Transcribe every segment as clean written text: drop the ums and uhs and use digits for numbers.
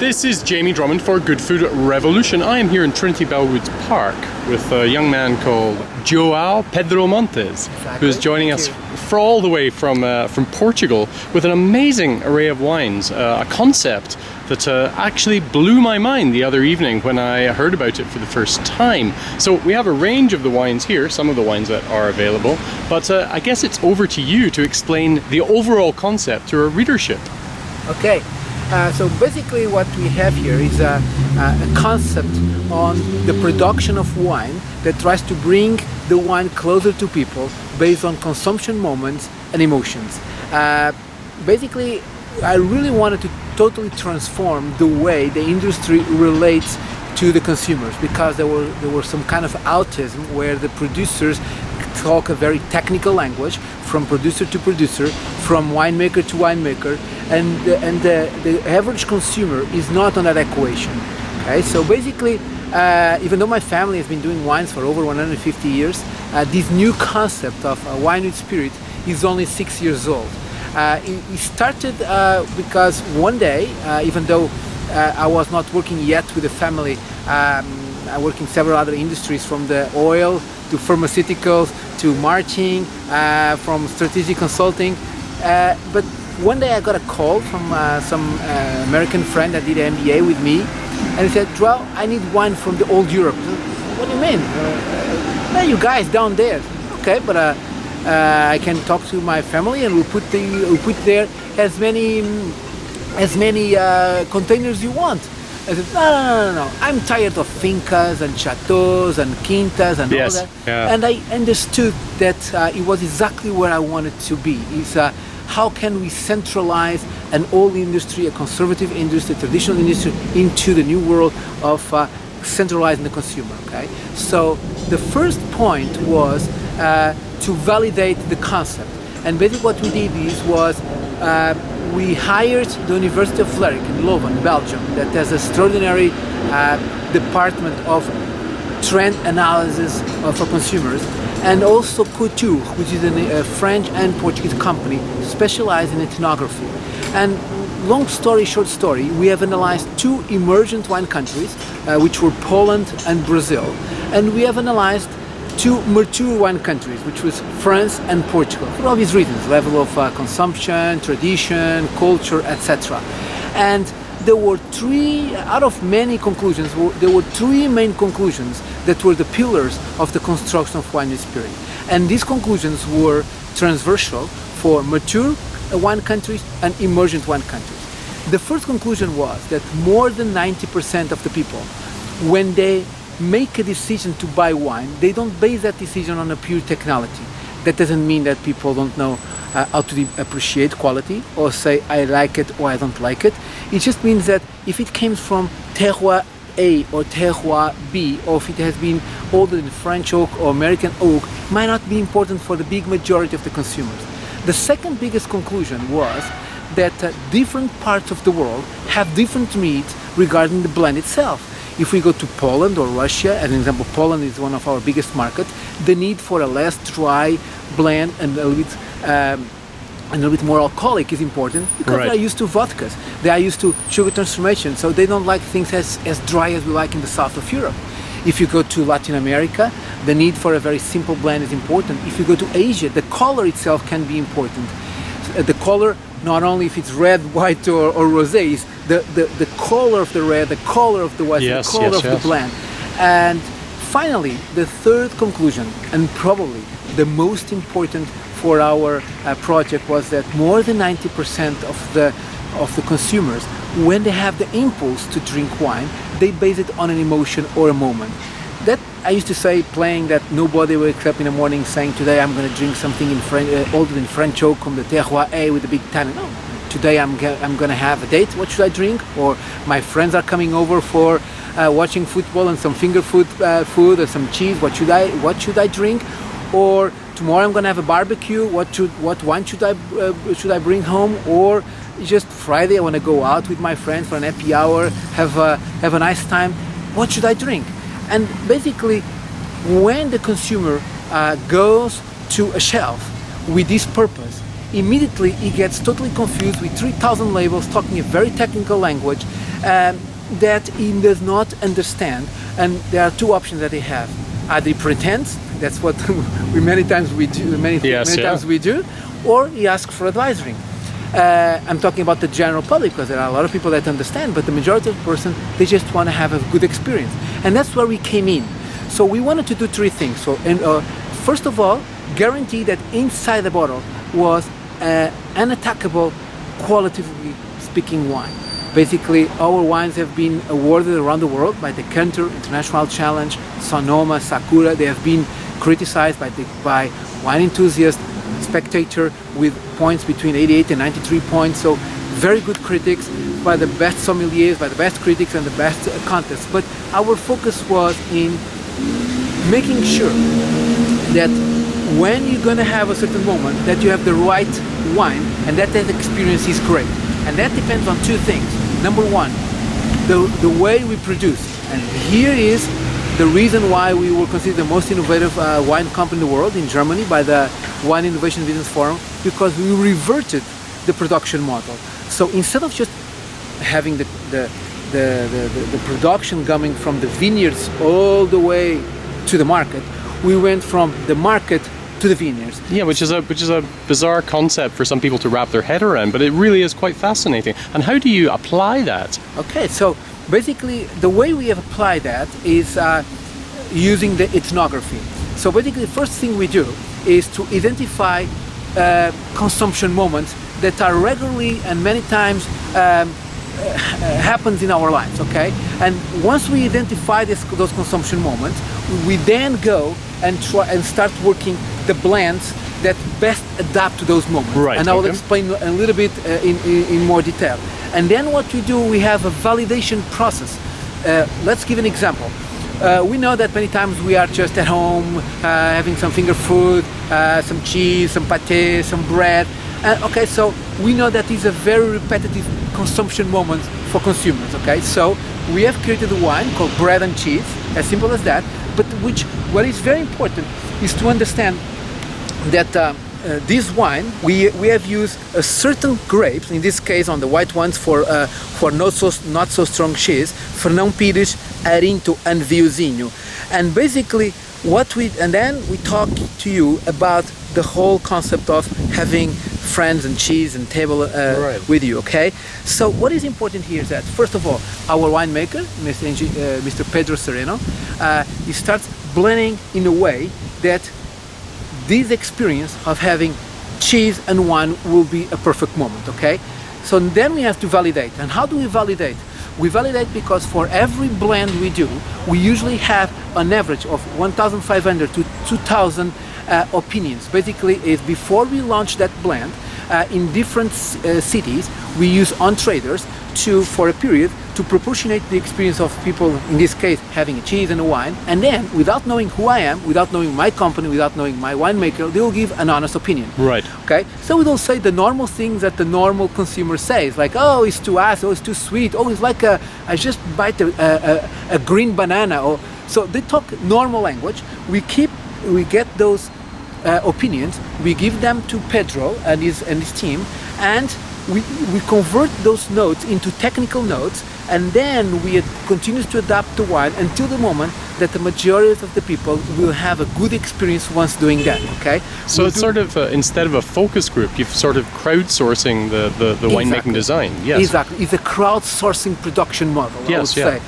This is Jamie Drummond for Good Food Revolution. I am here in Trinity Bellwoods Park with a young man called Joao Pedro Montes, who is joining us all the way from Portugal with an amazing array of wines, a concept that actually blew my mind the other evening when I heard about it for the first time. So we have a range of the wines here, some of the wines that are available, but I guess it's over to you to explain the overall concept to our readership. Okay. So basically what we have here is a concept on the production of wine that tries to bring the wine closer to people based on consumption moments and emotions. Basically, I really wanted to totally transform the way the industry relates to the consumers, because there were some kind of autism where the producers talk a very technical language from producer to producer, from winemaker to winemaker, and the average consumer is not on that equation. Okay, so basically, even though my family has been doing wines for over 150 years, this new concept of wine with spirit is only 6 years old. It started because one day, even though I was not working yet with the family, I work in several other industries, from the oil to pharmaceuticals to marketing, from strategic consulting. But one day I got a call from some American friend that did an MBA with me, and he said, "Joao, I need wine from the old Europe." What do you mean? Hey, you guys down there? Okay, but I can talk to my family and we'll put there as many containers you want. I said, no. I'm tired of fincas and chateaus and quintas and all that. Yeah. And I understood that it was exactly where I wanted to be. Is how can we centralize an old industry, a conservative industry, a traditional industry, into the new world of centralizing the consumer. Okay. So the first point was to validate the concept, and basically what we did was we hired the University of Vlerick in Leuven, Belgium, that has an extraordinary department of trend analysis for consumers, and also Couture, which is a French and Portuguese company specialized in ethnography. And long story, short story, we have analyzed two emergent wine countries, which were Poland and Brazil, and we have analyzed two mature wine countries, which was France and Portugal, for obvious reasons, level of consumption, tradition, culture, etc. And there were three, out of many conclusions, there were three main conclusions that were the pillars of the construction of wine and spirit. And these conclusions were transversal for mature wine countries and emergent wine countries. The first conclusion was that more than 90% of the people, when they make a decision to buy wine, they don't base that decision on a pure technology. That doesn't mean that people don't know how to appreciate quality or say I like it or I don't like it. It just means that if it came from terroir A or terroir B, or if it has been older in French oak or American oak, might not be important for the big majority of the consumers. The second biggest conclusion was that different parts of the world have different needs regarding the blend itself. If we go to Poland or Russia, as an example, Poland is one of our biggest markets, the need for a less dry blend and a little bit more alcoholic is important, because they are used to vodkas, they are used to sugar transformation, so they don't like things as dry as we like in the south of Europe. If you go to Latin America, the need for a very simple blend is important. If you go to Asia, the color itself can be important. The color, not only if it's red, white or rosé, is the color of the red, the color of the white, the color of the blend. And finally, the third conclusion, and probably the most important for our project, was that more than 90% of the consumers, when they have the impulse to drink wine, they base it on an emotion or a moment. That I used to say, playing, that nobody wakes up in the morning saying, today I'm going to drink something in older than French oak from the terroir A with a big tannin. No, today I'm going to have a date. What should I drink? Or my friends are coming over for watching football and some finger food or some cheese. What should I drink? Or tomorrow I'm going to have a barbecue. What wine should I bring home? Or just Friday I want to go out with my friends for an happy hour, have a nice time. What should I drink? And basically, when the consumer goes to a shelf with this purpose, immediately he gets totally confused with 3,000 labels talking a very technical language, that he does not understand, and there are two options that they have. Either he pretends, that's what many times we do, times we do, or he asks for advisory. I'm talking about the general public, because there are a lot of people that understand, but the majority of the person, they just want to have a good experience. And that's where we came in. So we wanted to do three things. So, first of all, guarantee that inside the bottle was unattackable, qualitatively speaking wine. Basically, our wines have been awarded around the world by the Cantor International Challenge, Sonoma, Sakura. They have been criticized by wine enthusiasts, Spectator, with points between 88 and 93 points. So very good critics, by the best sommeliers, by the best critics and the best contests. But our focus was in making sure that when you're going to have a certain moment, that you have the right wine and that experience is great. And that depends on two things. Number one, the way we produce. And here is the reason why we were considered the most innovative wine company in the world, in Germany, by the Wine Innovation Business Forum, because we reverted the production model. So instead of just having the production coming from the vineyards all the way to the market, we went from the market to the vineyards. Yeah, which is a bizarre concept for some people to wrap their head around, but it really is quite fascinating. And how do you apply that? Okay, so basically the way we have applied that is using the ethnography. So basically the first thing we do is to identify consumption moments that are regularly and many times happens in our lives, okay? And once we identify those consumption moments, we then go and try and start working the blends that best adapt to those moments. Right, and I will explain a little bit in more detail. And then what we do, we have a validation process. Let's give an example. We know that many times we are just at home having some finger food, some cheese, some pâté, some bread. Okay, so we know that these are very repetitive consumption moments for consumers. Okay, so we have created a wine called Bread and Cheese, as simple as that. But what is very important is to understand that this wine, we have used a certain grapes, in this case on the white ones for not so strong cheese, Fernão Pires, Arinto and Vinhozinho. And basically then we talk to you about the whole concept of having friends and cheese and table with you, okay? So what is important here is that, first of all, our winemaker, Mr. Pedro Sereno, he starts blending in a way that this experience of having cheese and wine will be a perfect moment, okay? So then we have to validate. And how do we validate? We validate because for every blend we do, we usually have an average of 1,500 to 2,000 opinions. Basically, is before we launch that blend, in different cities, we use on-traders for a period to proportionate the experience of people, in this case, having a cheese and a wine, and then, without knowing who I am, without knowing my company, without knowing my winemaker, they will give an honest opinion. Right. Okay? So we don't say the normal things that the normal consumer says, like, oh, it's too acid, oh, it's too sweet, oh, it's like I just bite a green banana. So they talk normal language. We get those opinions, we give them to Pedro and his team, and we convert those notes into technical notes, and then we continue to adapt the wine until the moment that the majority of the people will have a good experience once doing that, okay? So it's sort of, instead of a focus group, you've sort of crowdsourcing the winemaking design. Yes. Exactly. It's a crowdsourcing production model, I would say.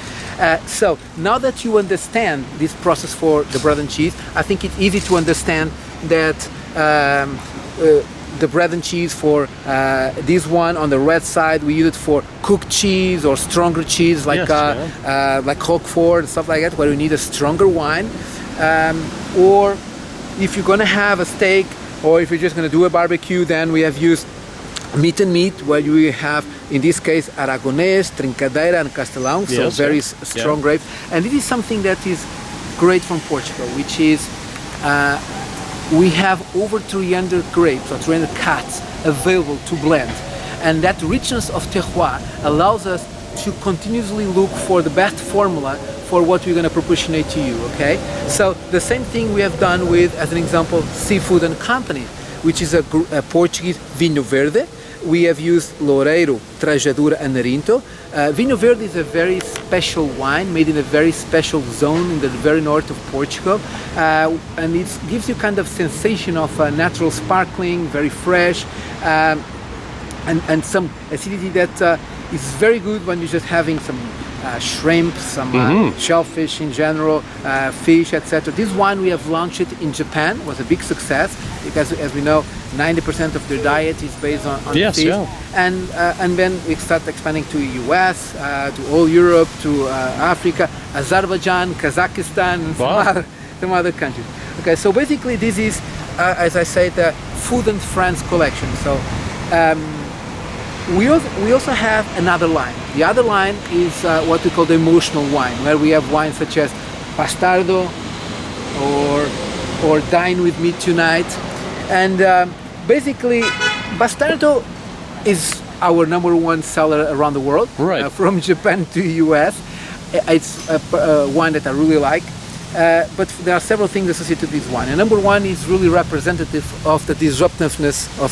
So now that you understand this process for the bread and cheese, I think it's easy to understand that the bread and cheese for this one on the red side, we use it for cooked cheese or stronger cheese like Roquefort and stuff like that, where you need a stronger wine. Or if you're gonna have a steak, or if you're just gonna do a barbecue, then we have used meat and meat, where you have, in this case, Aragonés, Trincadeira and Castelão, so very strong grapes. And this is something that is great from Portugal, which is we have over 300 grapes or 300 castes available to blend, and that richness of terroir allows us to continuously look for the best formula for what we're going to proportionate to you, okay? So the same thing we have done with, as an example, Seafood and Company, which is a Portuguese vinho verde, we have used Loureiro, Trajadura and Narinto. Vinho Verde is a very special wine made in a very special zone in the very north of Portugal, and it gives you kind of sensation of natural sparkling, very fresh, and some acidity that is very good when you're just having some shrimp, some shellfish in general, fish, etc. This wine we have launched it in Japan, was a big success because, as we know, 90% of their diet is based on Yes, fish. yeah. And then we start expanding to US, to all Europe, to Africa, Azerbaijan, Kazakhstan, and Wow. some other countries. Okay, so basically this is, as I said, the Food and Friends collection. So we also have another line. The other line is what we call the emotional wine, where we have wines such as Bastardo or Dine With Me Tonight. And basically, Bastardo is our #1 seller around the world, Right. From Japan to US. It's a wine that I really like. But there are several things associated with this wine. And #1 is really representative of the disruptiveness of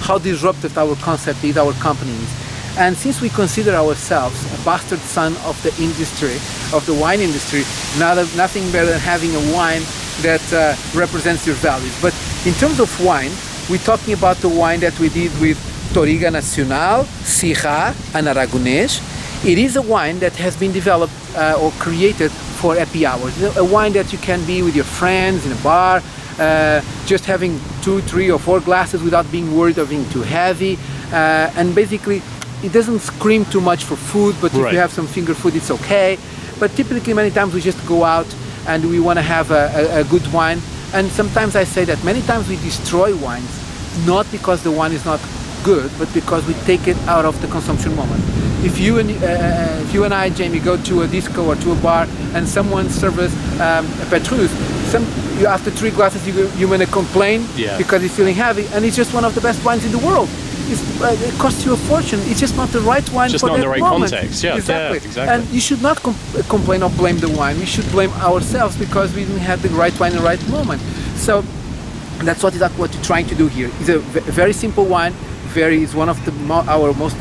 how disruptive our concept is, our company is. And since we consider ourselves a bastard son of the industry, of the wine industry, nothing better than having a wine that represents your values. But in terms of wine, we're talking about the wine that we did with Touriga Nacional, Syrah, and Aragonês. It is a wine that has been developed or created for happy hours. A wine that you can be with your friends in a bar, just having 2, 3, or 4 glasses without being worried of being too heavy. And basically, it doesn't scream too much for food, but if you have some finger food, it's okay. But typically, many times we just go out and we want to have a good wine. And sometimes I say that many times we destroy wines, not because the wine is not good, but because we take it out of the consumption moment. If you and I, Jamie, go to a disco or to a bar and someone serves a Petrus, after 3 glasses you're going to complain because you're feeling heavy, and it's just one of the best wines in the world. It costs you a fortune. It's just not the right wine just for not that in the right moment. context. Yeah, exactly. Yeah, exactly. And you should not complain or blame the wine. We should blame ourselves because we didn't have the right wine in the right moment. So that's what we're trying to do here. It's a very simple wine. Is one of our most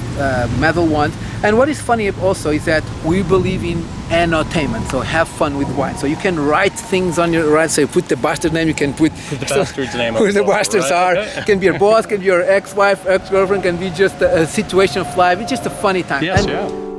medal ones. And what is funny also is that we believe in entertainment, so have fun with wine. So you can write things on your right. So you put the bastard name. You can put the bastard's name. Who the bastards are. It can be your boss, can be your ex-wife, ex-girlfriend, can be just a situation of life. It's just a funny time. Yes, and yeah.